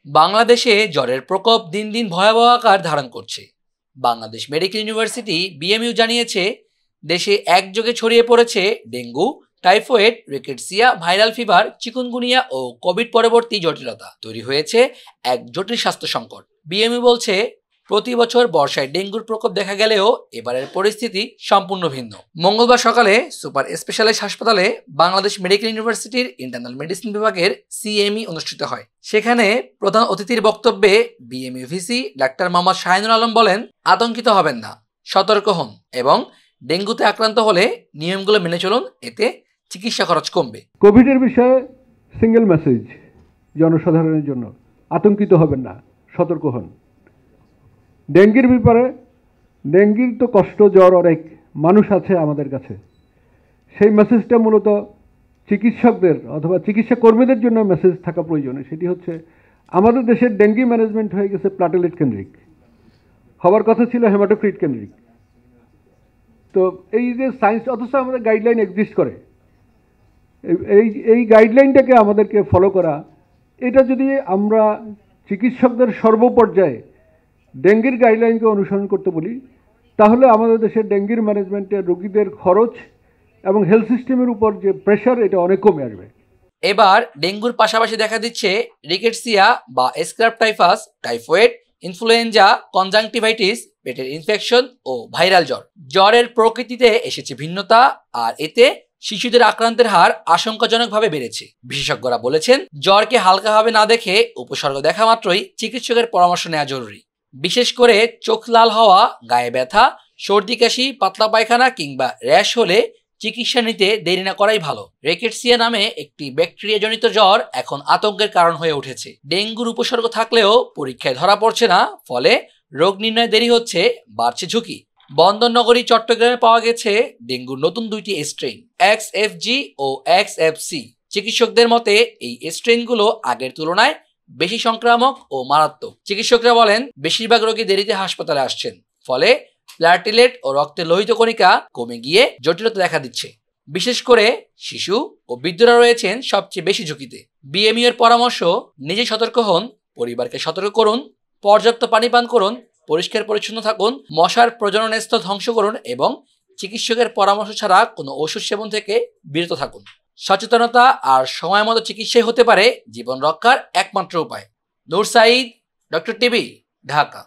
বাংলাদেশে জ্বরের প্রকোপ দিন দিন ভয়াবহ আকার ধারণ করছে। বাংলাদেশ মেডিকেল ইউনিভার্সিটি বিএমইউ জানিয়েছে, দেশে একযোগে ছড়িয়ে পড়েছে dengue, typhoid, rickettsia, viral fever, chikungunya ও কোভিড পরবর্তী জটিলতা। তৈরি হয়েছে এক জটিল স্বাস্থ্য সংকট। বিএমইউ বলছে, প্রতি বছর বর্ষায় ডেঙ্গুর প্রকোপ দেখা গেলেও এবারের পরিস্থিতি সম্পূর্ণ ভিন্ন। মঙ্গলবার সকালে সুপার স্পেশালাইজড হাসপাতালে বাংলাদেশ মেডিকেল ইউনিভার্সিটির ইন্টারনাল মেডিসিন বিভাগের সিএমই অনুষ্ঠিত হয়। সেখানে প্রধান অতিথির বক্তব্যে BMU VC doctor Mohammad Shahinul Alam বলেন, আতঙ্কিত হবেন না, সতর্ক হন এবং ডেঙ্গুতে আক্রান্ত হলে নিয়মগুলো মেনে চলুন, এতে চিকিৎসা খরচ কমবে। কোভিডের বিষয়ে সিঙ্গেল মেসেজ জনসাধারণের জন্য, আতঙ্কিত হবেন না, সতর্ক হন। ডেঙ্গির ব্যাপারে, ডেঙ্গির তো কষ্ট, জ্বর অনেক মানুষ আছে আমাদের কাছে। সেই মেসেজটা মূলত চিকিৎসকদের অথবা চিকিৎসা কর্মীদের জন্য মেসেজ থাকা প্রয়োজন। সেটি হচ্ছে, আমাদের দেশের ডেঙ্গি ম্যানেজমেন্ট হয়ে গেছে প্লাটেলেট কেন্দ্রিক, হওয়ার কথা ছিল হেমাটোক্রিট কেন্দ্রিক। তো এই যে সায়েন্স, অথচ আমাদের গাইডলাইন এক্সিস্ট করে, এই গাইডলাইনটাকে আমাদেরকে ফলো করা, এটা যদি আমরা চিকিৎসকদের সর্বপর্যায়ে ডেঙ্গির গাইডলাইনকে অনুসরণ করতে বলি, তাহলে আমাদের দেশের ডেঙ্গির ম্যানেজমেন্টে রোগীদের খরচ এবং হেলথ সিস্টেমের উপর যে প্রেশার, এটা অনেক কমে আসবে। এবার ডেঙ্গুর পাশাপাশি দেখা দিচ্ছে রিকেটসিয়া বা scrub typhus, typhoid, influenza, conjunctivitis, পেটের ইনফেকশন ও ভাইরাল জ্বর। জ্বরের প্রকৃতিতে এসেছে ভিন্নতা, আর এতে শিশুদের আক্রান্তের হার আশঙ্কাজনকভাবে বেড়েছে। বিশেষজ্ঞরা বলেছেন, জ্বরকে হালকাভাবে না দেখে উপসর্গ দেখা মাত্রই চিকিৎসকের পরামর্শ নেওয়া জরুরি। বিশেষ করে চোখ লাল হওয়া, গায়ে ব্যথা, সর্দি কাশি, পাতলা পায়খানা কিংবা র্যাশ হলে চিকিৎসা নিতে দেরি না করাই ভালো। রিকেটসিয়া নামে একটি ব্যাকটেরিয়াজনিত জ্বর এখন আতঙ্কের কারণ হয়ে উঠেছে। ডেঙ্গুর উপসর্গ থাকলেও পরীক্ষায় ধরা পড়ছে না, ফলে রোগ নির্ণয় দেরি হচ্ছে, বাড়ছে ঝুঁকি। বন্দরনগরী চট্টগ্রামে পাওয়া গেছে ডেঙ্গুর নতুন দুইটি স্ট্রেইন, XFG ও XFC। চিকিৎসকদের মতে এই স্ট্রেইনগুলো আগের তুলনায় বেশি সংক্রামক ও মারাত্মক। চিকিৎসকরা বলেন, বেশিরভাগ রোগী দেরিতে হাসপাতালে আসছেন, ফলে প্লাটিলেট ও রক্তের লোহিত কণিকা কমে গিয়ে জটিলতা দেখা দিচ্ছে। বিশেষ করে শিশু ও বৃদ্ধরা রয়েছেন সবচেয়ে বেশি ঝুঁকিতে। বিএমইউ এর পরামর্শ, নিজে সতর্ক হন, পরিবারকে সতর্ক করুন, পর্যাপ্ত পানি পান করুন, পরিষ্কার পরিচ্ছন্ন থাকুন, মশার প্রজনন স্থল ধ্বংস করুন এবং চিকিৎসকের পরামর্শ ছাড়া কোনো ওষুধ সেবন থেকে বিরত থাকুন। সচেতনতা আর সময় মতো চিকিৎসাই হতে পারে জীবন রক্ষার একমাত্র উপায়। নূর সাঈদ, ডক্টর টিভি, ঢাকা।